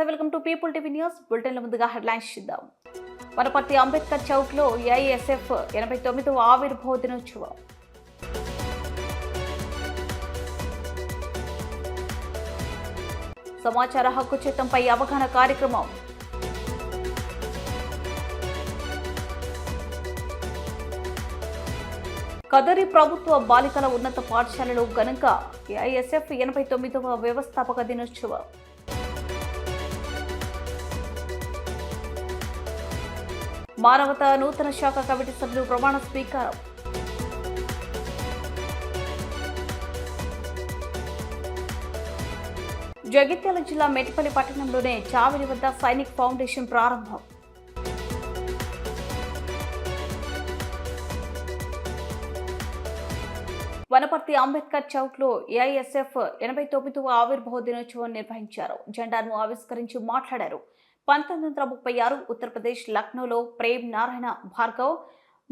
Welcome to people TV news. బులెటిన్ల ముందుగా headlines చూద్దాం. వనపర్తి అంబేద్కర్ చౌక్ లో ఏఐఎస్ఎఫ్ 89వ ఆవిర్భావ దినోత్సవం. సమాచార హక్కు చట్టంపై అవగాహన కార్యక్రమం. కదరి ప్రభుత్వ బాలికల ఉన్నత పాఠశాలలో ఘనంగా ఏఐఎస్ఎఫ్ 89వ వ్యవస్థాపక దినోత్సవం. మానవతా నూతన శాఖ కమిటీ సభ్యులు ప్రమాణ స్వీకారం. జగిత్యాల జిల్లా మెట్పల్లి పట్టణంలోనే చావిడి వద్ద సైనిక్ ఫౌండేషన్ ప్రారంభం. వనపర్తి అంబేద్కర్ చౌక్ లో ఏఐఎస్ఎఫ్ 89వ ఆవిర్భావ దినోత్సవం నిర్వహించారు. జెండాను ఆవిష్కరించి మాట్లాడారు. 1936 ఉత్తరప్రదేశ్ లక్నోలో ప్రేమ్ నారాయణ భార్గవ్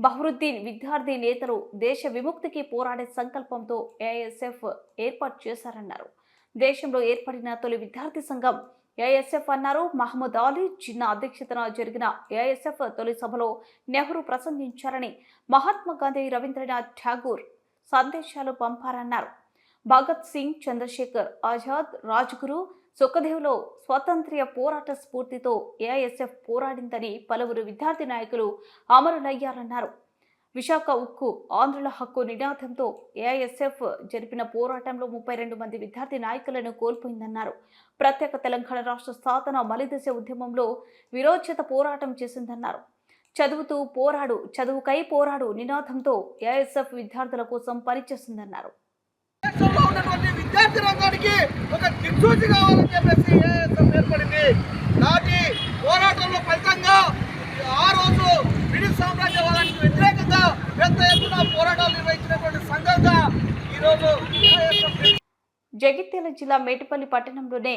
బహ్రుద్దీన్ విద్యార్థి నేతలు దేశ విముక్తికి పోరాడే సంకల్పంతో ఏఐఎస్ఎఫ్ ఏర్పాటు చేశారన్నారు. దేశంలో ఏర్పడిన తొలి విద్యార్థి సంఘం ఏఐఎస్ఎఫ్ అన్నారు. మహమ్మద్ అలీ జిన్నా అధ్యక్షతన జరిగిన ఏఐఎస్ఎఫ్ తొలి సభలో నెహ్రూ ప్రసంగించారని, మహాత్మా గాంధీ, రవీంద్రనాథ్ ఠాగూర్ సందేశాలు పంపారన్నారు. భగత్ సింగ్, చంద్రశేఖర్ ఆజాద్, రాజ్గురు, సుఖదేవ్లో స్వాతంత్ర్య పోరాట స్ఫూర్తితో ఏఐఎస్ఎఫ్ పోరాడిందని పలువురు విద్యార్థి నాయకులు అమరులయ్యారన్నారు. విశాఖ ఉక్కు ఆంధ్రుల హక్కు నినాదంతో ఏఐఎస్ఎఫ్ జరిపిన పోరాటంలో 32 మంది విద్యార్థి నాయకులను కోల్పోయిందన్నారు. ప్రత్యేక తెలంగాణ రాష్ట్ర సాధన మలిదశ ఉద్యమంలో విరోచిత పోరాటం చేసిందన్నారు. చదువుతూ పోరాడు, చదువుకై పోరాడు నినాదంతో ఏఐఎస్ఎఫ్ విద్యార్థుల కోసం పనిచేస్తుందన్నారు. విద్యార్థి రంగానికి ఒక దిక్సూచి కావాలని చెప్పేసి ఏఐఎస్ఎఫ్ ఏర్పడింది. నాటి పోరాటంలో ఫలితంగా ఆ రోజు బ్రిటిష్ సామ్రాజ్యవాదానికి వ్యతిరేకంగా పెద్ద ఎత్తున పోరాటాలు నిర్వహించినటువంటి సంఘంగా ఈరోజు జగిత్యాల జిల్లా మేటపల్లి పట్టణంలోనే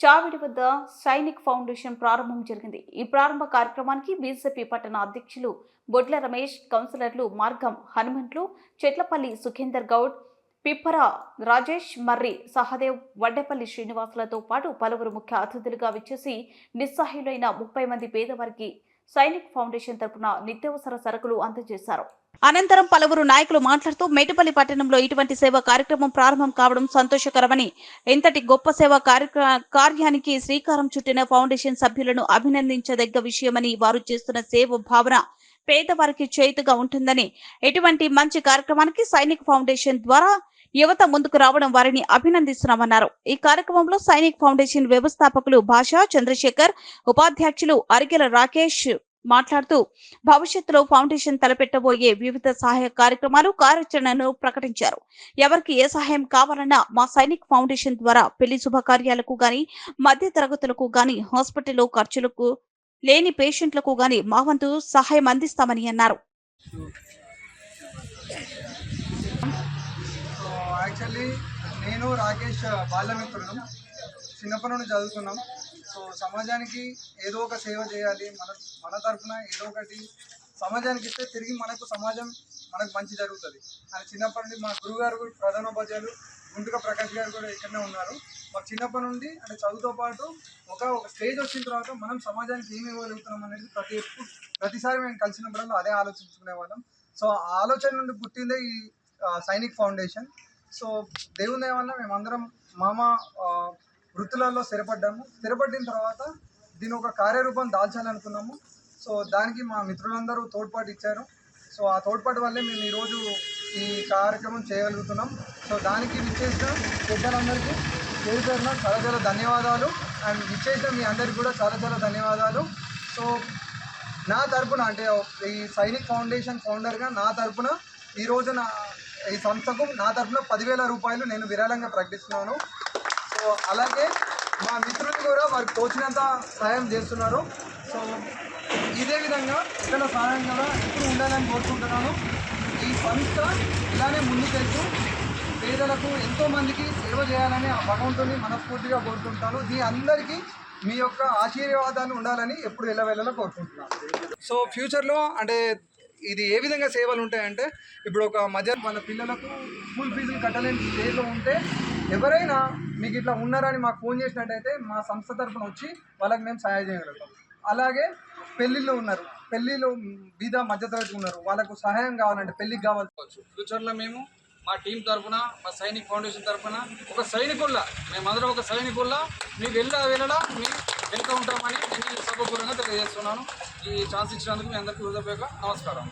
చావిడి వద్ద సైనిక్ ఫౌండేషన్ ప్రారంభం జరిగింది. ఈ ప్రారంభ కార్యక్రమానికి బీజేపీ పట్టణ అధ్యక్షులు బొడ్ల రమేష్, కౌన్సిలర్లు మార్గం హనుమంట్లు, చెట్లపల్లి సుఖేందర్ గౌడ్, పిప్పర రాజేష్, మర్రి సహదేవ్, వడ్డేపల్లి శ్రీనివాసులతో పాటు పలువురు ముఖ్య అతిథులుగా విచ్చేసి నిస్సహాయులైన 30 మంది పేదవారికి సైనిక్ ఫౌండేషన్ తరపున నిత్యావసర సరుకులు అందజేశారు. అనంతరం పలువురు నాయకులు మాట్లాడుతూ మేటపల్లి పట్టణంలో ఇటువంటి సేవా కార్యక్రమం ప్రారంభం కావడం సంతోషకరమని, ఇంతటి గొప్ప సేవా కార్యానికి శ్రీకారం చుట్టిన ఫౌండేషన్ సభ్యులను అభినందించదగ్గ విషయమని, వారు చేస్తున్న సేవ భావన పేదవారికి చేతుగా ఉంటుందని, ఎటువంటి మంచి కార్యక్రమానికి సైనిక్ ఫౌండేషన్ ద్వారా యువత ముందుకు రావడం వారిని అభినందిస్తున్నామన్నారు. ఈ కార్యక్రమంలో సైనిక్ ఫౌండేషన్ వ్యవస్థాపకులు భాషా చంద్రశేఖర్, ఉపాధ్యక్షులు అరికెల రాకేష్ మాట్లాడుతూ భవిష్యత్తులో ఫౌండేషన్ తలపెట్టబోయే వివిధ సహాయ కార్యక్రమాలు, కార్యాచరణను ప్రకటించారు. ఎవరికి ఏ సహాయం కావాలన్నా మా సైనిక్ ఫౌండేషన్ ద్వారా పెళ్లి శుభకార్యాలకు గాని, మధ్య తరగతులకు గాని, హాస్పిటల్లో ఖర్చులకు లేని పేషెంట్లకు గాని మా వంతు సహాయం అందిస్తామని అన్నారు. యాక్చువల్లీ నేను రాకేష్ బాల్యమిత్రుడు, చిన్నప్పటి నుండి చదువుతున్నాం. సో సమాజానికి ఏదో ఒక సేవ చేయాలి, మన తరఫున ఏదో ఒకటి సమాజానికి ఇస్తే తిరిగి సమాజం మనకు మంచి జరుగుతుంది అని చిన్నప్పటి నుండి మా గురుగారు, ప్రధానోపాధ్యాయులు గుంటుక ప్రకాష్ గారు కూడా ఇక్కడనే ఉన్నారు. మాకు చిన్నప్పటి నుండి అంటే చదువుతో పాటు ఒక స్టేజ్ వచ్చిన తర్వాత మనం సమాజానికి ఏమి ఇవ్వగలుగుతున్నాం అనేది ప్రతిసారి మేము కలిసినప్పుడల్లా అదే ఆలోచించుకునే వాళ్ళం. సో ఆ ఆలోచన నుండి పుట్టిందే ఈ సైనిక్ ఫౌండేషన్. సో దేవుని దయ వల్ల మేమందరం వృత్తులలో స్థిరపడిన తర్వాత దీని ఒక కార్యరూపం దాల్చాలనుకున్నాము. సో దానికి మా మిత్రులందరూ తోడ్పాటు ఇచ్చారు. సో ఆ తోడ్పాటు వల్లే మేము ఈరోజు ఈ కార్యక్రమం చేయగలుగుతున్నాం. సో దానికి విచ్చేసిన పెద్దలందరికీ పేరు పేరున చాలా చాలా ధన్యవాదాలు. అండ్ విచ్చేసిన మీ అందరికీ కూడా చాలా చాలా ధన్యవాదాలు. సో నా తరపున అంటే ఈ సైనిక్ ఫౌండేషన్ ఫౌండర్గా నా తరపున ఈరోజు ఈ సంస్థకు నా తరపున 10,000 రూపాయలు నేను విరాళంగా ప్రకటిస్తున్నాను. సో అలాగే మా మిత్రులు కూడా వారికి తోచినంత సహాయం చేస్తున్నారు. సో ఇదే విధంగా ఇక్కడ సహాయం కూడా ఎప్పుడు ఉండాలని కోరుకుంటున్నాను. ఈ సంస్థ ఇలానే ముందుకెళ్తూ పేదలకు ఎంతోమందికి సేవ చేయాలని ఆ భగవంతుని మనస్ఫూర్తిగా కోరుకుంటాను. మీ అందరికీ మీ యొక్క ఆశీర్వాదాలు ఉండాలని ఎప్పుడు ఎల్లవేళలా కోరుకుంటున్నాను. సో ఫ్యూచర్లో అంటే ఇది ఏ విధంగా సేవలు ఉంటాయంటే, ఇప్పుడు ఒక మధ్య వాళ్ళ పిల్లలకు స్కూల్ ఫీజులు కట్టలేని స్టేజ్లో ఉంటే ఎవరైనా మీకు ఇట్లా ఉన్నారని మాకు ఫోన్ చేసినట్టయితే మా సంస్థ తరఫున వచ్చి వాళ్ళకి మేము సహాయం చేయగలుగుతాం. అలాగే పెళ్ళిళ్ళు ఉన్నారు, పెళ్ళిళ్ళు బీద మధ్యతరగతి ఉన్నారు, వాళ్ళకు సహాయం కావాలంటే పెళ్ళికి కావాల్సి ఫ్యూచర్లో మేము మా టీం తరఫున మా సైనిక్ ఫౌండేషన్ తరఫున ఒక సైనికుల్లా మేమందరం ఒక సైనికుల్లా మీకు వెళ్ళడా మేము వెళ్తూ ఉంటామని నేను సభపూర్వకంగా తెలియజేస్తున్నాను. ఈ ఛాన్స్ ఇచ్చినందుకు మీ అందరికీ హృదయపూర్వక నమస్కారం.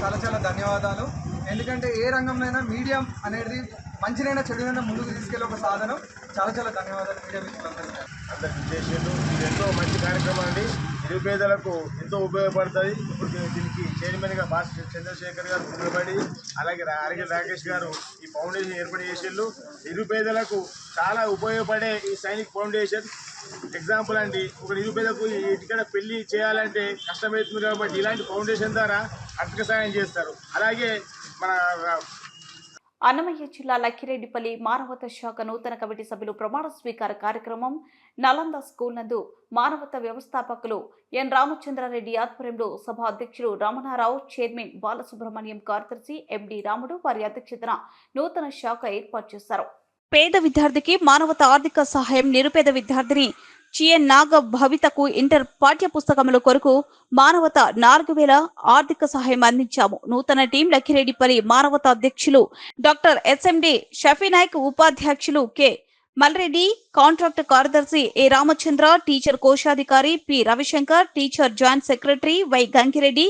చాలా చాలా ధన్యవాదాలు. ఎందుకంటే ఏ రంగంలో మీడియా అనేది మంచినైనా చెడునైనా ముందుకు తీసుకెళ్ళే ఒక సాధనం. చాలా చాలా ధన్యవాదాలు మీడియా మిత్రులందరికీ. అందరికి విశేషాలు ఇది ఎంతో మంచి కార్యక్రమం అండి. నిరుపేదలకు ఎంతో ఉపయోగపడుతుంది. ఇప్పుడు దీనికి చైర్మన్గా భాస్ చంద్రశేఖర్ గారు ఉపయోగపడి, అలాగే అరగే రాకేష్ గారు ఈ ఫౌండేషన్ ఏర్పాటు చేసేళ్ళు. నిరుపేదలకు చాలా ఉపయోగపడే ఈ సైనిక్ ఫౌండేషన్ ఎగ్జాంపుల్ అండి. ఒక నిరుపేదకు ఇక్కడ పెళ్లి చేయాలంటే కష్టమవుతుంది కాబట్టి ఇలాంటి ఫౌండేషన్ ద్వారా ఆర్థిక సాయం చేస్తారు. అలాగే మన అన్నమయ్య జిల్లా లక్కిరెడ్డిపల్లి మానవతా శాఖ నూతన కమిటీ సభ్యులు ప్రమాణ స్వీకార కార్యక్రమం నలంద స్కూల్ నందు మానవతా వ్యవస్థాపకులు ఎన్ రామచంద్రారెడ్డి ఆధ్వర్యంలో సభ అధ్యక్షులు రమణారావు, చైర్మన్ బాలసుబ్రహ్మణ్యం, కార్యదర్శి ఎండి రాముడు వారి అధ్యక్షతన నూతన శాఖ ఏర్పాటు చేశారు. పేద విద్యార్థికి మానవతా ఆర్థిక సహాయం, నిరుపేద విద్యార్థిని చిఎన్ నాగ భవితకు ఇంటర్ పాఠ్య పుస్తకముల కొరకు మానవత 4000 ఆర్థిక సహాయం అందించాము. నూతన టీం లక్కిరెడ్డిపల్లి మానవత అధ్యక్షులు డాక్టర్ ఎస్ఎండి షఫీనాయక్, ఉపాధ్యక్షులు కె మల్రెడ్డి, కాంట్రాక్ట్ కార్యదర్శి ఏ రామచంద్ర, టీచర్ కోశాధికారి P Ravishankar, teacher joint secretary Y Gangireddy,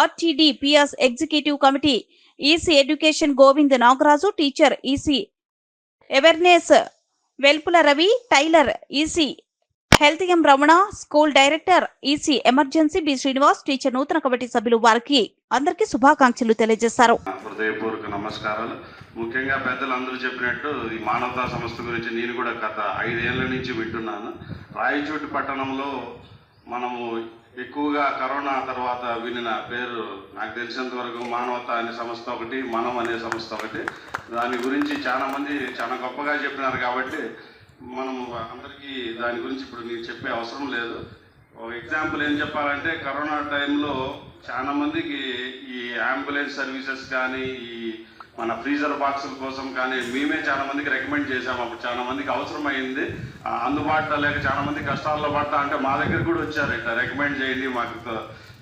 RTD PS executive committee EC education Govind Nagaraju, teacher EC awareness Velpula Ravi, tailor EC health M Ramana, school director EC emergency B Srinivas, teacher నూతన కమిటీ సభ్యులు వారికి అందరికీ శుభాకాంక్షలు తెలియజేశారు. హృదయపూర్వక నమస్కారాలు. ముఖ్యంగా పెద్దలు అందరూ చెప్పినట్టు ఈ మానవతా సంస్థ గురించి నేను కూడా గత 5 ఏళ్ల నుంచి వింటున్నాను. రాయచోటి పట్టణంలో మనము ఎక్కువగా కరోనా తర్వాత వినిన పేరు నాకు తెలిసినంత వరకు మానవత అనే సంస్థ ఒకటి, మనం అనే సంస్థ ఒకటి. దాని గురించి చాలా గొప్పగా చెప్పినారు కాబట్టి మనం అందరికీ దాని గురించి ఇప్పుడు నేను చెప్పే అవసరం లేదు. ఒక ఎగ్జాంపుల్ ఏం చెప్పాలంటే, కరోనా టైంలో చాలా మందికి ఈ అంబులెన్స్ సర్వీసెస్ కానీ, ఈ మన ఫ్రీజర్ బాక్సుల కోసం కానీ మేమే చాలా మందికి రికమెండ్ చేసాము. అప్పుడు చాలా మందికి అవసరం అయింది, అందుబాటులో లేక చాలా మంది కష్టాల్లో పడతా అంటే మా దగ్గర కూడా వచ్చారు, ఇట్లా రికమెండ్ చేయండి, మాకు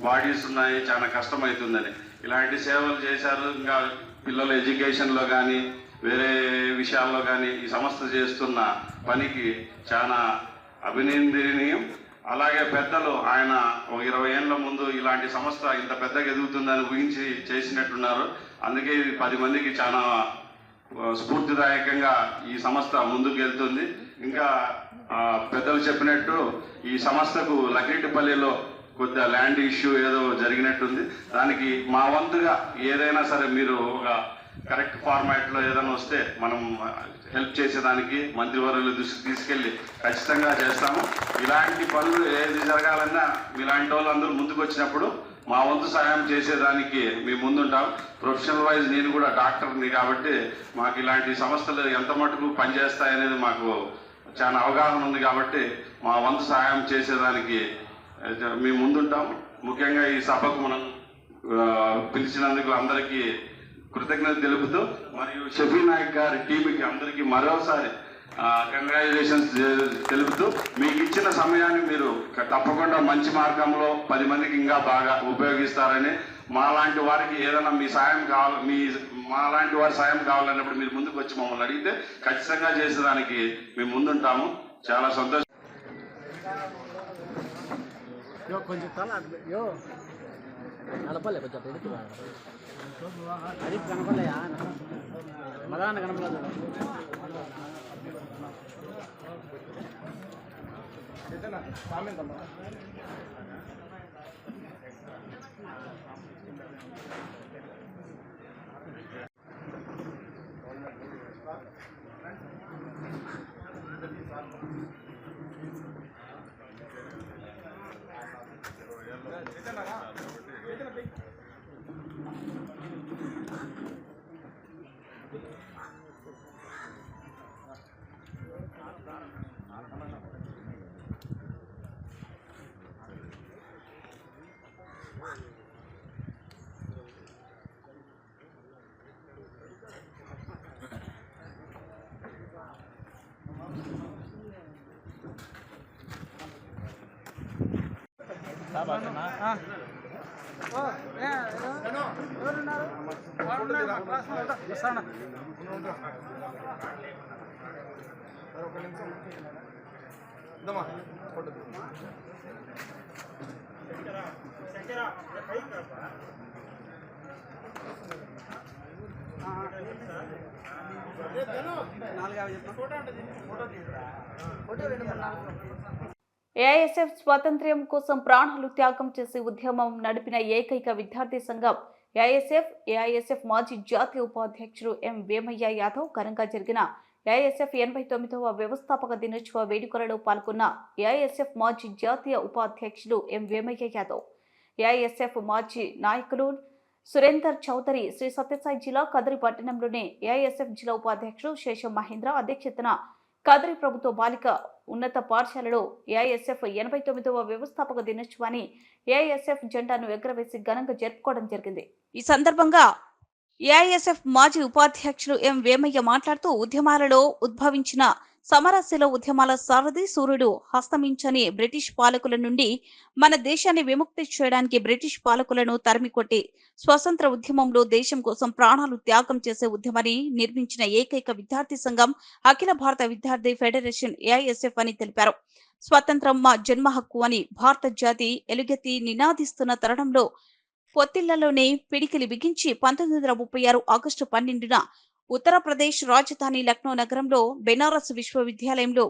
బాడీస్ ఉన్నాయి, చాలా కష్టమవుతుందని. ఇలాంటి సేవలు చేశారు. ఇంకా పిల్లల ఎడ్యుకేషన్లో కానీ వేరే విషయాల్లో కానీ ఈ సంస్థ చేస్తున్న పనికి చాలా అభినందనీయం. అలాగే పెద్దలు ఆయన 20 ఏళ్ల ముందు ఇలాంటి సంస్థ ఇంత పెద్దగా ఎదుగుతుందని ఊహించి చేసినట్టున్నారు. అందుకే ఇది 10 మందికి చాలా స్ఫూర్తిదాయకంగా ఈ సంస్థ ముందుకు వెళ్తుంది. ఇంకా పెద్దలు చెప్పినట్టు ఈ సంస్థకు లక్కిరెడ్డిపల్లిలో కొద్దిగా ల్యాండ్ ఇష్యూ ఏదో జరిగినట్టుంది. దానికి మా వంతుగా ఏదైనా సరే మీరు ఒక కరెక్ట్ ఫార్మాట్లో ఏదైనా వస్తే మనం హెల్ప్ చేసేదానికి మంత్రివర్యుల దృష్టికి తీసుకెళ్ళి ఖచ్చితంగా చేస్తాము. ఇలాంటి పనులు ఏది జరగాలన్నా ఇలాంటి వాళ్ళు అందరూ ముందుకు వచ్చినప్పుడు మా వంతు సహాయం చేసేదానికి మేము ముందుంటాం. ప్రొఫెషనల్ వైజ్ నేను కూడా డాక్టర్ని కాబట్టి మాకు ఇలాంటి సంస్థలు ఎంత మటుకు పనిచేస్తాయనేది మాకు చాలా అవగాహన ఉంది కాబట్టి మా వంతు సహాయం చేసేదానికి మేము ముందుంటాం. ముఖ్యంగా ఈ సభకు మనం పిలిచినందుకు అందరికీ కృతజ్ఞత తెలుపుతూ, మరియు షఫీ నాయక్ గారి టీంకి అందరికీ మరోసారి కంగ్రాచులేషన్స్ తెలుపుతూ, మీకు ఇచ్చిన సమయాన్ని మీరు తప్పకుండా మంచి మార్గంలో 10 మందికి ఇంకా బాగా ఉపయోగిస్తారని, మాలాంటి వారికి ఏదైనా మీ సాయం కావాలి, మాలాంటి వారి సాయం కావాలన్నప్పుడు మీరు ముందుకు వచ్చి మమ్మల్ని అడిగితే ఖచ్చితంగా చేసేదానికి మేము ముందుంటాము. చాలా సంతోషం. కొంచెం నడపలే కొంచెం అది కనపడలేయా మగాన కనపడదు. ఏఐఎస్ఎఫ్ స్వాతంత్ర్యం కోసం ప్రాణాలు త్యాగం చేసి ఉద్యమం నడిపిన ఏకైక విద్యార్థి సంఘం ఏఐఎస్ఎఫ్ మాజీ జాతీయ ఉపాధ్యక్షుడు ఎం వేమయ్య యాదవ్ ఘనంగా జరిగిన ఏఐఎస్ఎఫ్ 89వ వ్యవస్థాపక దినోత్సవ వేడుకలలో పాల్గొన్న ఏఐఎస్ఎఫ్ మాజీ జాతీయ ఉపాధ్యక్షుడు ఎం వేమయ్య యాదవ్, ఏఐఎస్ఎఫ్ మాజీ నాయకులు సురేందర్ చౌదరి శ్రీ సత్యసాయి జిల్లా కదిరి పట్టణంలోని ఏఐఎస్ఎఫ్ జిల్లా ఉపాధ్యక్షుడు శేషం మహేంద్ర అధ్యక్షతన కదిరి ప్రభుత్వ బాలిక ఉన్నత పాఠశాలలో ఏఐఎస్ఎఫ్ 89వ వ్యవస్థాపక దినోత్సవాన్ని ఏఐఎస్ఎఫ్ జెండాను ఎగురవేసి ఘనంగా జరుపుకోవడం జరిగింది. ఈ సందర్భంగా ఏఐఎస్ఎఫ్ మాజీ ఉపాధ్యక్షుడు ఎం వేమయ్య మాట్లాడుతూ ఉద్యమాలలో ఉద్భవించిన సమరశీల ఉద్యమాల సారథి సూర్యుడు హస్తమించని బ్రిటిష్ పాలకుల నుండి మన దేశాన్ని విముక్తి చేయడానికి బ్రిటిష్ పాలకులను తరిమికొట్టి స్వతంత్ర ఉద్యమంలో దేశం కోసం ప్రాణాలు త్యాగం చేసే ఉద్యమాన్ని నిర్మించిన ఏకైక విద్యార్థి సంఘం అఖిల భారత విద్యార్థి ఫెడరేషన్ ఏఐఎస్ఎఫ్ అని తెలిపారు. స్వతంత్రం మా జన్మ హక్కు అని భారత జాతి ఎలుగెత్తి నినాదిస్తున్న తరుణంలో పొత్తిళ్లలోనే పిడికిలి బిగించి 1936 ఆగస్టు 12న ఉత్తరప్రదేశ్ రాజధాని లక్నో నగరంలో బెనారస్ విశ్వవిద్యాలయంలో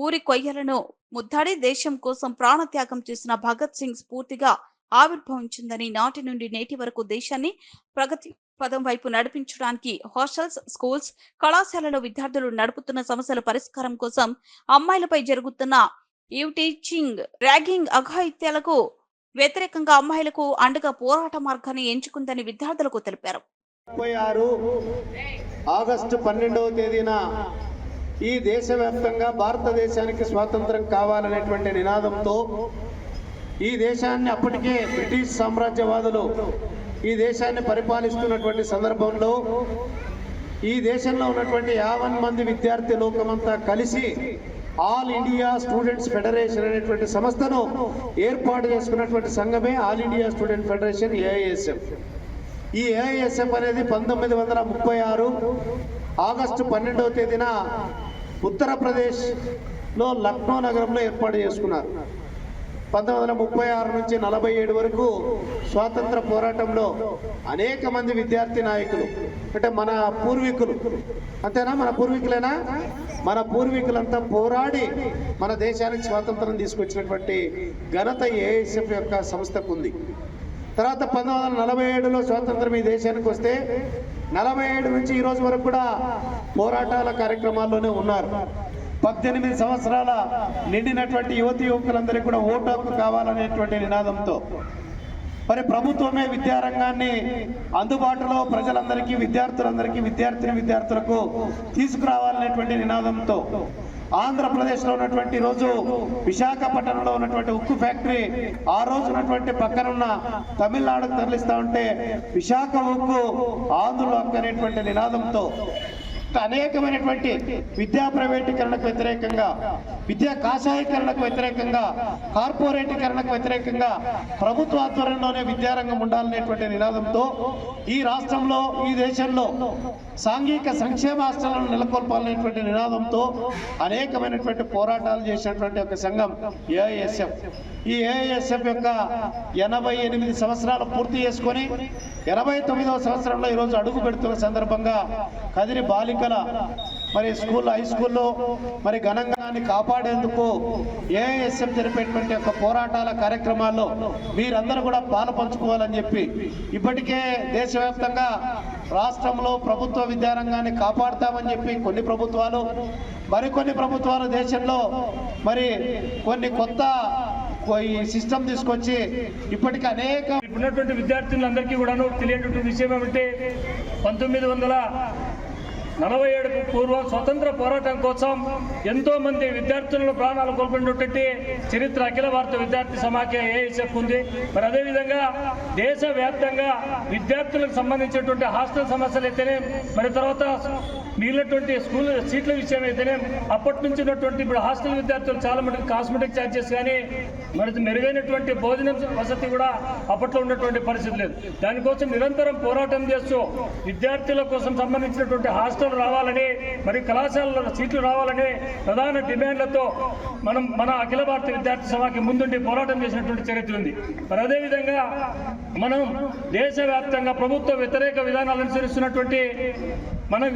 ఊరి కొయ్యలను ముద్దాడి దేశం కోసం ప్రాణత్యాగం చేసిన భగత్ సింగ్ స్ఫూర్తిగా ఆవిర్భవించిందని, నాటి నుండి నేటి వరకు దేశాన్ని ప్రగతి పదం వైపు నడిపించడానికి హాస్టల్స్, స్కూల్స్, కళాశాలలో విద్యార్థులు నడుపుతున్న సమస్యల పరిష్కారం కోసం అమ్మాయిలపై జరుగుతున్న టీచింగ్, ర్యాగింగ్, అఘాయిత్యాలకు వ్యతిరేకంగా అమ్మాయిలకు అండగా పోరాట మార్గాన్ని ఎంచుకుందని విద్యార్థులకు తెలిపారు. 36 ఆగస్టు 12వ తేదీన ఈ దేశవ్యాప్తంగా భారతదేశానికి స్వాతంత్రం కావాలనేటువంటి నినాదంతో ఈ దేశాన్ని అప్పటికే బ్రిటిష్ సామ్రాజ్యవాదులు ఈ దేశాన్ని పరిపాలిస్తున్నటువంటి సందర్భంలో ఈ దేశంలో ఉన్నటువంటి 50 మంది విద్యార్థి లోకమంతా కలిసి ఆల్ ఇండియా స్టూడెంట్స్ ఫెడరేషన్ అనేటువంటి సంస్థను ఏర్పాటు చేసుకున్నటువంటి సంఘమే all India student federation AISF. ఈ ఏఐఎస్ఎఫ్ అనేది 1936 ఆగస్టు 12వ తేదీన ఉత్తరప్రదేశ్లో లక్నో నగరంలో ఏర్పాటు చేసుకున్నారు. 1936 నుంచి 47 వరకు స్వాతంత్ర పోరాటంలో అనేక మంది విద్యార్థి నాయకులు, అంటే మన పూర్వీకులు, అంతేనా, మన పూర్వీకులేనా, మన పూర్వీకులంతా పోరాడి మన దేశానికి స్వాతంత్రం తీసుకొచ్చినటువంటి ఘనత ఏఐఎస్ఎఫ్ యొక్క సంస్థకు ఉంది. తర్వాత 1947లో స్వాతంత్రం ఈ దేశానికి వస్తే 47 నుంచి ఈ రోజు వరకు కూడా పోరాటాల కార్యక్రమాల్లోనే ఉన్నారు. 18 సంవత్సరాల నిండినటువంటి యువతి యువకులందరికీ కూడా ఓటు హక్కు కావాలనేటువంటి నినాదంతో మరి ప్రభుత్వమే విద్యారంగాన్ని అందుబాటులో ప్రజలందరికీ, విద్యార్థులకు తీసుకురావాలనేటువంటి నినాదంతో ఆంధ్రప్రదేశ్లో ఉన్నటువంటి రోజు విశాఖపట్నంలో ఉన్నటువంటి ఉక్కు ఫ్యాక్టరీ ఆ రోజు ఉన్నటువంటి పక్కనున్న తమిళనాడుకు తరలిస్తూ ఉంటే విశాఖ ఉక్కు ఆంధ్రుల హక్కు అనేటువంటి నినాదంతో అనేకమైనటువంటి విద్యా ప్రైవేటీకరణకు వ్యతిరేకంగా, విద్యా కాషాయీకరణకు వ్యతిరేకంగా, కార్పొరేటీకరణకు వ్యతిరేకంగా ప్రభుత్వ ఆధ్వర్యంలోనే విద్యారంగం ఉండాలనేటువంటి నినాదంతో ఈ రాష్ట్రంలో, ఈ దేశంలో సాంఘిక సంక్షేమ హాస్టళ్లను నెలకొల్పాలనేటువంటి నినాదంతో అనేకమైనటువంటి పోరాటాలు చేసినటువంటి ఒక సంఘం ఏఐఎస్ఎఫ్. ఈ ఏఐఎస్ఎఫ్ యొక్క 88 సంవత్సరాలు పూర్తి చేసుకొని 89వ సంవత్సరంలో ఈరోజు అడుగు పెడుతున్న సందర్భంగా కదిరి బాలికల మరి స్కూల్, హై స్కూల్లో మరి ఘనంగాన్ని కాపాడేందుకు ఏఐఎస్ఎఫ్ జరిపేటువంటి యొక్క పోరాటాల కార్యక్రమాల్లో మీరందరూ కూడా పాలు పంచుకోవాలని చెప్పి ఇప్పటికే దేశవ్యాప్తంగా రాష్ట్రంలో ప్రభుత్వ విద్యారంగాన్ని కాపాడుతామని చెప్పి కొన్ని ప్రభుత్వాలు, మరికొన్ని ప్రభుత్వాలు దేశంలో మరి కొన్ని కొత్త ఈ సిస్టమ్ తీసుకొచ్చి ఇప్పటికీ అనేక ఉన్నటువంటి విద్యార్థులందరికీ కూడాను తెలియనటువంటి విషయం ఏమంటే 1947 పూర్వ స్వతంత్ర పోరాటం కోసం ఎంతో మంది విద్యార్థులను ప్రాణాలు కోల్పోయినటువంటి చరిత్ర అఖిల భారత విద్యార్థి సమాఖ్య ఏఐఎస్ఎఫ్ ఉంది. మరి అదేవిధంగా దేశవ్యాప్తంగా విద్యార్థులకు సంబంధించినటువంటి హాస్టల్ సమస్యలు అయితేనే, మరి తర్వాత మిగిలినటువంటి స్కూల్ సీట్ల విషయం అయితేనే, అప్పటి నుంచి ఉన్నటువంటి ఇప్పుడు హాస్టల్ విద్యార్థులు చాలా మటుకు కాస్మెటిక్ ఛార్జెస్ కానీ మరి మెరుగైనటువంటి భోజనం వసతి కూడా అప్పట్లో ఉన్నటువంటి పరిస్థితి లేదు. దానికోసం నిరంతరం పోరాటం చేస్తూ విద్యార్థుల కోసం సంబంధించినటువంటి హాస్టల్ రావాలని, మరి కళాశాలలో సీట్లు రావాలని ప్రధాన డిమాండ్లతో మన అఖిల భారత విద్యార్థి సభకి ముందుండి పోరాటం చేసినటువంటి చరిత్ర ఉంది. మరి అదేవిధంగా మనం దేశవ్యాప్తంగా ప్రభుత్వ వ్యతిరేక విధానాలు అనుసరిస్తున్నటువంటి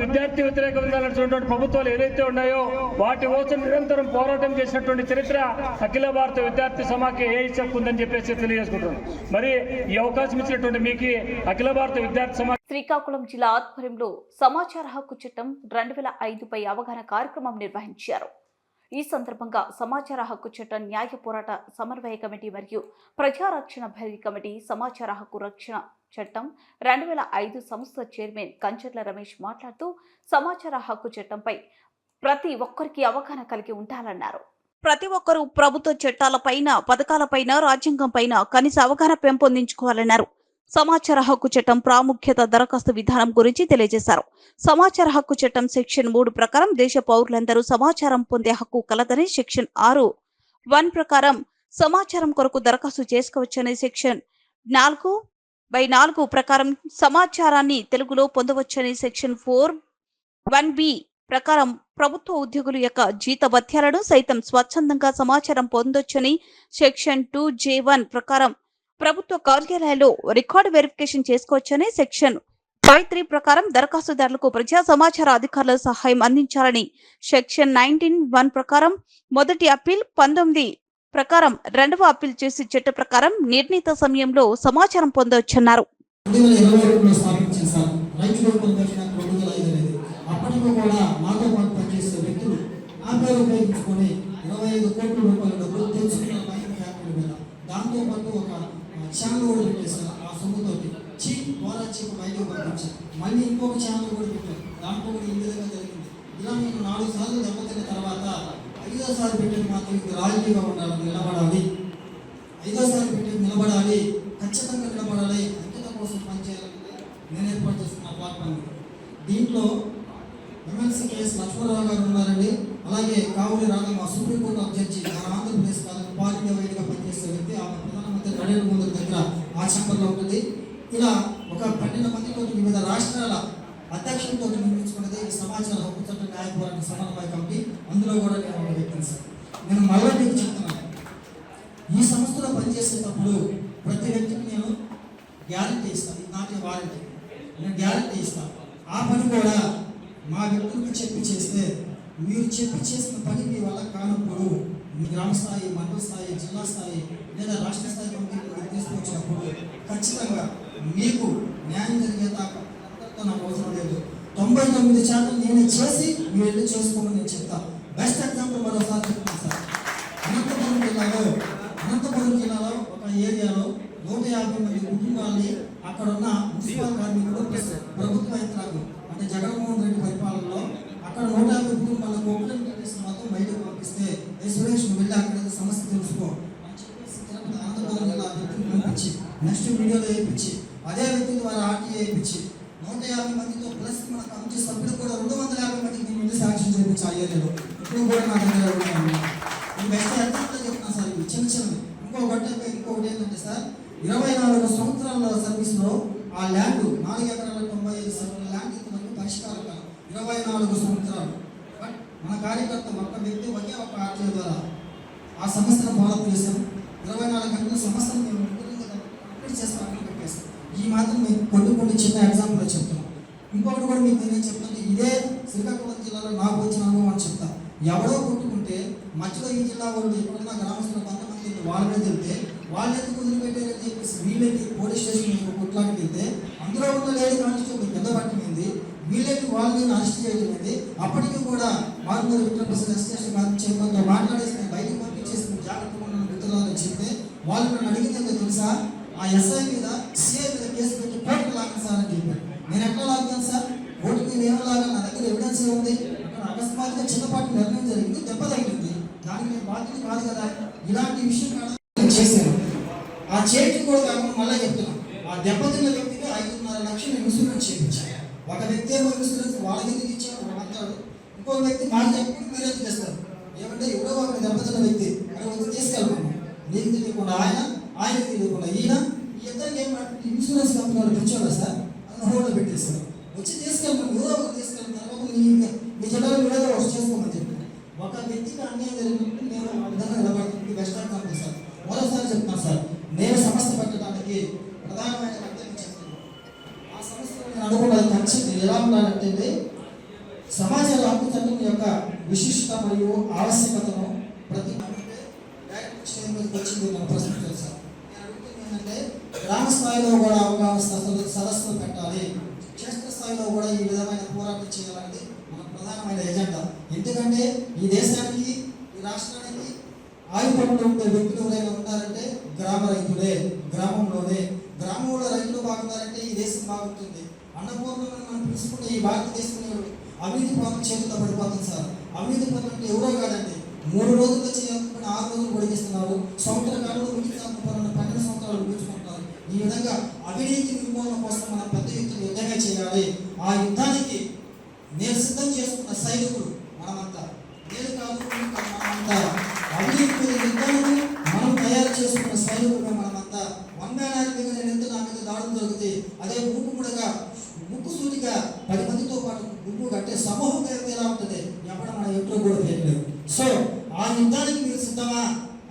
విద్యార్థి వ్యతిరేక విధానాలు అనుసరిస్తున్నటువంటి ప్రభుత్వాలు ఏదైతే ఉన్నాయో వాటి కోసం నిరంతరం పోరాటం చేసినటువంటి చరిత్ర అఖిల భారత విద్యార్థి సమాఖ్య ఏఐఎస్ఎఫ్ ఉందని చెప్పేసి తెలియజేసుకుంటున్నాను. మరి ఈ అవకాశం ఇచ్చినటువంటి మీకు అఖిల భారత విద్యార్థి సమాఖ్య శ్రీకాకుళం జిల్లా ఆధ్వర్యంలో సమాచార హక్కు చట్టం 2005పై అవగాహన కార్యక్రమం నిర్వహించారు. ఈ సందర్భంగా సమాచార హక్కు చట్టం న్యాయ పోరాట సమన్వయ కమిటీ మరియు ప్రజారక్షణ భేరీ కమిటీ సమాచార హక్కు రక్షణ చట్టం 2005 సంస్థ చైర్మన్ కంచర్ల రమేష్ మాట్లాడుతూ సమాచార హక్కు చట్టంపై ప్రతి ఒక్కరికి అవగాహన కలిగి ఉండాలన్నారు. ప్రతి ఒక్కరూ ప్రభుత్వ చట్టాలపైన, పథకాలపైన, రాజ్యాంగంపైన కనీస అవగాహన పెంపొందించుకోవాలన్నారు. సమాచార హక్కు చట్టం ప్రాముఖ్యత, దరఖాస్తు విధానం గురించి తెలియజేశారు. సమాచార హక్కు చట్టం సెక్షన్ 3 ప్రకారం దేశ పౌరులందరూ సమాచారం పొందే హక్కు కలదని, సెక్షన్ 6(1) ప్రకారం సమాచారం కొరకు దరఖాస్తు చేసుకోవచ్చని, సెక్షన్ 4(4) ప్రకారం సమాచారాన్ని తెలుగులో పొందవచ్చని, సెక్షన్ 4(1)(b) ప్రకారం ప్రభుత్వ ఉద్యోగుల యొక్క జీతభత్యాలను సైతం స్వచ్ఛందంగా సమాచారం పొందొచ్చని, సెక్షన్ 2(j)(1) ప్రకారం ప్రభుత్వ కార్యాలయాల్లో రికార్డు వెరిఫికేషన్ చేసుకోవచ్చని, సెక్షన్ 5(3) ప్రకారం దరఖాస్తుదారులకు ప్రజా సమాచార అధికారుల సహాయం అందించాలని, సెక్షన్ 19(1) ప్రకారం మొదటి అప్పీల్, 19 ప్రకారం రెండవ అప్పీల్ చేసి చట్ట ప్రకారం నిర్ణీత సమయంలో సమాచారం పొందవచ్చన్నారు. ఛానల్ కూడా పెట్టేస్తారు. ఆ సొమ్ముతోటి బయటకు పంపించారు. మళ్ళీ ఇంకొక ఛానల్ కూడా పెట్టారు. దాంట్లో కూడా ఈ విధంగా జరిగింది. ఇలా మీకు 4 సార్లు దెబ్బతిన్న తర్వాత 5వ సారి పెట్టేది మాత్రం ఇది రాజకీయంగా ఉండాలి, నిలబడాలి. 5వ సారి పెట్టేది నిలబడాలి, ఖచ్చితంగా నిలబడాలి, అంకిత కోసం పనిచేయాలని నేను ఏర్పాటు చేస్తున్న ప్లాట్ఫామ్. దీంట్లో ఎమ్మెల్సీ కేఎస్ లక్ష్మణరావు గారు ఉన్నారండి. అలాగే కావులి రాధమ్మ సుప్రీంకోర్టు జడ్జి, ఆంధ్రప్రదేశ్ కాలంలో పార్టీ వైద్యుగా పనిచేసే వ్యక్తి. ఆమె ప్రధానమంత్రి నరేంద్ర మోదీ దగ్గర ఆ ఛాంబర్లో ఉంటుంది. ఇలా ఒక 12 మందితో వివిధ రాష్ట్రాల అధ్యక్షులతో నిర్మించుకున్నది ఈ సమాచార హక్కు చట్టం న్యాయ పోరాట సమన్వయ కమిటీ. అందులో కూడా నేను ఒక వ్యక్తిని సార్. నేను మళ్ళీ మీకు చెప్తున్నాను, ఈ సంస్థలో పనిచేసేటప్పుడు ప్రతి వ్యక్తికి నేను గ్యారంటీ ఇస్తాను. ఇది నాకే వారంటీ, నేను గ్యారంటీ ఇస్తాను. ఆ పని కూడా మా వ్యక్తులకు చెప్పి చేస్తే, మీరు చెప్పి చేసిన పని మీ వల్ల కానప్పుడు మీ గ్రామ స్థాయి, మండల స్థాయి, జిల్లా స్థాయి లేదా రాష్ట్ర స్థాయి కమిటీకి తీసుకొచ్చినప్పుడు ఖచ్చితంగా మీకు న్యాయం జరిగేదాకా నాకు అవసరం లేదు. 99% నేను చేసి మీరు వెళ్ళి చేసుకోమని నేను చెప్తాను. బెస్ట్ ఎగ్జాంపుల్ మరోసారి చెప్తాను సార్. అనంతపురం జిల్లాలో ఒక ఏరియాలో 150 మంది కుటుంబాలని అక్కడ ఉన్న మున్సిపల్ కార్మికులు ప్రభుత్వ యంత్రాంగం అంటే జగన్మోహన్ రెడ్డి పరిపాలనలో అక్కడ 150 కుటుంబాలకు ఓపెన్ మొత్తం బయటకు పంపిస్తే, సురేష్ నువ్వు వెళ్ళి అక్కడ సమస్య తెలుసుకో అని చెప్పేసి అనంతపురం జిల్లా వ్యక్తిని పంపించి నెక్స్ట్ వీడియోలో వేయించి అదే వ్యక్తి ద్వారా ఆర్టీఏ వేయించి 150 మందితో ప్లస్ మన కమిటీ సభ్యులు కూడా 250 మందికి దీని ముందు సాక్ష్యం చేయించి ఆ ఏరియాలో ఇప్పుడు కూడా నా దగ్గర ఉన్నాను. బెస్ట్ ఎగ్జాంపుల్ చెప్తున్నాను సార్. ఇవి చిన్న చిన్నవి. ఇంకొకటి ఏంటంటే సార్, 24 సంవత్సరాల సర్వీస్లో ఆ ల్యాండ్ 4 ఎకరాల 95 సెంట్ల ల్యాండ్ ఇంతవరకు పరిష్కారం కాదు. 24 సంవత్సరాలు. బట్ మన కార్యకర్త ఒక్క వ్యక్తి ఒకే ఒక ఆర్టీఓ ద్వారా ఆ సంస్థను ఫాలోఅప్ చేశాం. 24 గంటల సంస్థను మేము కంప్లీట్ చేస్తామని పెట్టేస్తాం. ఈ మాత్రం మీకు కొన్ని చిన్న ఎగ్జాంపుల్ చెప్తున్నాం. ఇంకొకటి కూడా మీకు నేను చెప్తుంటే, ఇదే శ్రీకాకుళం జిల్లాలో నాకు వచ్చిన అనుభవం అని చెప్తా. ఎవరో కొట్టుకుంటే మధ్యలో ఈ జిల్లా వాళ్ళు ఎక్కడున్న గ్రామస్తులు కొంతమంది వాళ్ళ మీద వెళ్తే వాళ్ళు ఎందుకు వదిలిపెట్టారని చెప్పేసి వీళ్ళకి పోలీస్ స్టేషన్ కొట్లాడికి వెళ్తే అందులో ఉన్న లేడీ కానిస్టేబుల్ కింద పట్టింది, వీళ్ళకి వాళ్ళని అరెస్ట్ చేయడం. అప్పటికి కూడా వాళ్ళు అసిస్టెంట్ చైర్మన్తో మాట్లాడేసి బయటకు పంపించేసి జాగ్రత్తగా ఉన్న మిత్రులని చెప్తే వాళ్ళు నన్ను అడిగిందో తెలుసా, ఆ ఎస్ఐ మీద సిఐ మీద కేసు పెట్టి కోర్టుకు లాగాను సార్ అని చెప్పారు. నేను ఎట్లా లాగాను సార్? కోర్టుకు నేను ఏమలాగా, నా దగ్గర ఎవిడెన్స్ ఏముంది? అక్కడ అకస్మాత్తుగా చిన్నపాటి నిర్ణయం జరిగింది, దెబ్బ తగ్గింది, దానికి నేను బాధ్యత కాదు కదా. ఇలాంటి విషయం చేశాను. ఆ చేతి కూడా కాకుండా మళ్ళీ చెప్తున్నాను, ఆ దెబ్బతిన్న వ్యక్తికి 5.5 లక్షలు ఇన్సూరెన్స్ చేయించాను. ఒక వ్యక్తి ఏమో ఇన్సూరెన్స్ వాళ్ళకి ఎందుకు ఇచ్చారు అంటాడు, ఇంకొక వ్యక్తి మాకు చెప్పి మీరే చేస్తారు. ఏమంటే ఎవరో ఒక దెబ్బతిన్న వ్యక్తి అక్కడ వచ్చి తీసుకెళ్తాను, నీకు తెలియకుండా ఆయనకి తెలియకుండా ఈయన ఈ ఇద్దరికి ఏం ఇన్సూరెన్స్ కంపెనీ వాళ్ళు పిలిచారు సార్ అన్న హోల్డ్లో పెట్టేస్తారు. వచ్చి తీసుకెళ్ళి ఏదో ఒకటి తీసుకెళ్ళిన తర్వాత మీ జిల్లాలో ఏదో ఒకటి చేసుకోమని చెప్పి ఒక వ్యక్తికి అన్యాయం జరిగినప్పుడు నేను ఆ విధంగా నిలబడుతుంది వెస్టర్న్ కంపెనీ సార్. మరోసారి చెప్తున్నాను సార్, నేను సంస్థ పెట్టడానికి ప్రధానమైన అర్థం చేస్తున్నాను. ఆ సంస్థలో నేను అనుకున్నది ఖచ్చితంగా ఎలా ఉండాలంటే సమాచార హక్కు చట్టం యొక్క విశిష్టత మరియు ఆవశ్యకతను ప్రతి వచ్చింది మన ప్రశ్నించారు సార్. నేను అడుగుతుంది ఏంటంటే గ్రామ స్థాయిలో కూడా అవగాహన సదస్సులు పెట్టాలి, క్షేత్ర స్థాయిలో కూడా ఈ విధమైన పోరాటం చేయాలనేది మన ప్రధానమైన ఎజెండా. ఎందుకంటే ఈ దేశానికి ఈ రాష్ట్రానికి ఆయుపట్టులో ఉండే వ్యక్తులు ఎవరైనా ఉంటారంటే గ్రామ రైతులే. గ్రామంలో రైతులు బాగున్నారంటే ఈ దేశం బాగుంటుంది. అన్నపూర్ణమని మనం పిలుచుకుంటే ఈ భారతదేశంలో అవినీతి పనులు చేతుల్లో పడిపోతుంది సార్. అవినీతి పనులు అంటే ఎవరో కాదండి, 3 రోజుల్లో చేయాలనుకుని 6 రోజులు పొడిగిస్తున్నారు. సంవత్సర కాలంలో ముగించాలని 12 సంవత్సరాలు ముగించుకుంటారు. ఈ విధంగా అవినీతి నిర్మూలన కోసం మనం పెద్ద యుద్ధం యుద్ధంగా చేయాలి. ఆ యుద్ధానికి నేను సిద్ధం చేసుకున్న సైనికులు మనమంతా, నేను కాదు మనమంతా అవినీతి మీద యుద్ధాలను మనం తయారు చేసుకున్న సైనికులుగా మనమంతా. 1 man army మీద నేను నా మీద దాడులు జరుగుతాయి, అదే మూకుముడిగా ముక్కుసూటిగా 10 మందితో పాటు గుంపు కట్టే సమూహం ఎలా ఉంటుంది ఎప్పుడు మన ఎప్పుడు కూడా తెలియలేదు. సో ఆ యుద్ధానికి మీరు సిద్ధమా?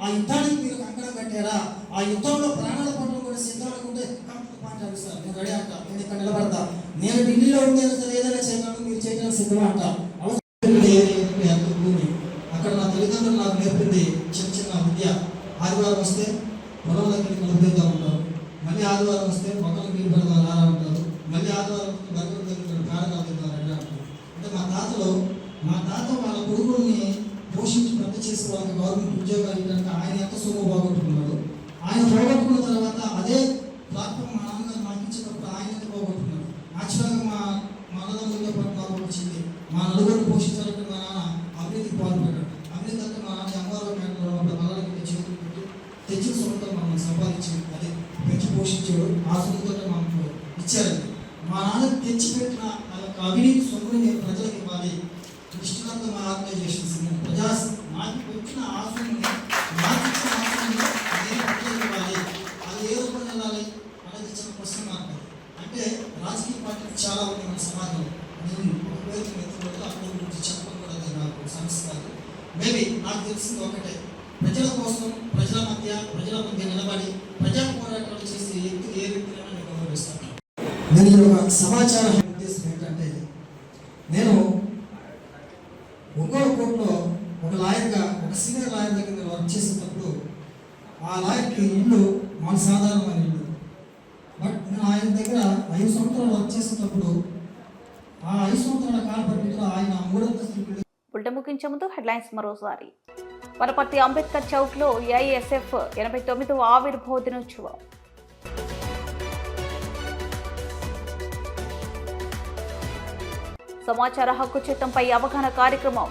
ఆ యుద్ధానికి మీరు కంకణం కట్టారా? ఆ యుద్ధంలో ప్రాణాల పట్ల కూడా సిద్ధం అనుకుంటే సార్ నేను రెడీ అంట, నేను ఇక్కడ నిలబడతా. నేను ఢిల్లీలో ఉండేది సరే ఏదైనా చేయగలను, మీరు చేయడానికి సిద్ధమా అంట. భూమి అక్కడ నా తల్లిదండ్రులు నాకు నేర్పింది చిన్న విద్య. ఆదివారం వస్తే పొలంలో వెళ్ళి కలుపుతా ఉంటారు, మళ్ళీ ఆదివారం వస్తే మొక్కలు నీళ్ళు పెడతారు రారా ఉంటారు, మళ్ళీ ఆదివారం బర్గర్ దగ్గర కారకాలు తింటారు రెడీ అంటారు. అంటే మా తాత వాళ్ళ కొడుకుల్ని పోషించి పెద్ద చేసి వాళ్ళకి గవర్నమెంట్ ఉద్యోగాలు ఇవ్వడానికి ఆయన ఎంత సొమ్ము పోగొట్టుకున్నాడు. ఆయన పోగొట్టుకున్న తర్వాత అదే ప్లాట్ఫామ్ మా నాన్నగారు మాకు ఇచ్చినప్పుడు ఆయన పోగొట్టుకున్నాడు. యాక్చువల్గా మా అన్నదమ్ములతో పాటు మాకు వచ్చింది. మా నలుగురిని పోషించాలంటే మా నాన్న అభివృద్ధికి పాల్పడ్డాడు. అభివృద్ధి అంటే మా నాన్న అమ్మవారి మేటలో మళ్ళీ చేతులు పెట్టి తెచ్చిన సొంత మనం సంపాదించింది, అదే పెంచి పోషించాడు. ఆ సొంతతో మాకు ఇచ్చారండి. మా నాన్న తెచ్చిపెట్టిన ఆ యొక్క అవినీతి సొమ్ముని నేను ప్రజలకు ఇవ్వాలి. ఇష్టంతో మా ఆర్గనైజేషన్స్ నాకు వచ్చిన ఆశని నాకు ఇచ్చిన ఆశని నేను ప్రజలకు ఇవ్వాలి. అది ఏ రూపంలో వెళ్ళాలి అనేది చిన్న క్వశ్చన్ మార్క్. అంటే రాజకీయ పార్టీలు చాలా ఉన్నాయి మన సమాజంలో. నేను ఒకవేళ మిత్రులతో అక్కడ గురించి చెప్పడం కూడా అది నాకు సమస్య కాదు. మేబీ నాకు తెలిసింది ఒకటే, ప్రజల కోసం ప్రజల మధ్య నిలబడి ప్రజా పోరాటాలు చేసే వ్యక్తులు ఏ వ్యక్తులైనా నేను గౌరవిస్తాను. నేను ఈ యొక్క సమాచార ఉద్దేశం ఏంటంటే, నేను ఒంగోలు కోర్టులో ఒక లాయర్గా ఒక సీనియర్ లాయర్ దగ్గర నేను వర్క్ చేసేటప్పుడు ఆ లాయర్కి ఇల్లు మన సాధారణమైన ఇల్లు. బట్ నేను ఆయన దగ్గర 5 సంవత్సరాలు వర్క్ చేసేటప్పుడు ఆ 5 సంవత్సరాల కాల పరిమితిలో ఆయన 3 అంతస్తులు. బులెటిన్ ముగించే ముందు హెడ్లైన్స్ మరోసారి. వనపర్తి అంబేద్కర్ చౌక్లో ఏఐఎస్ఎఫ్ 89వ ఆవిర్భావ దినోత్సవం. సమాచార హక్కు చట్టంపై అవగాహన కార్యక్రమం.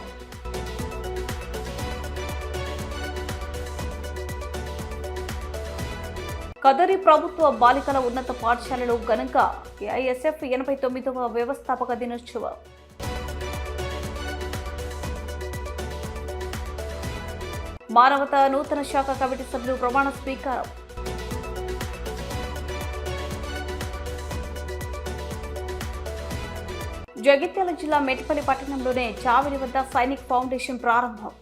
కదరి ప్రభుత్వ బాలికల ఉన్నత పాఠశాలలో ఘనంగా ఏఐఎస్ఎఫ్ 89వ వ్యవస్థాపక దినోత్సవం. మానవతా నూతన శాఖ కమిటీ సభ్యులు ప్రమాణ స్వీకారం. జగిత్యాల జిల్లా మెట్టిపల్లి పట్టణంలోనే చావిడి వద్ద సైనిక్ ఫౌండేషన్ ప్రారంభం.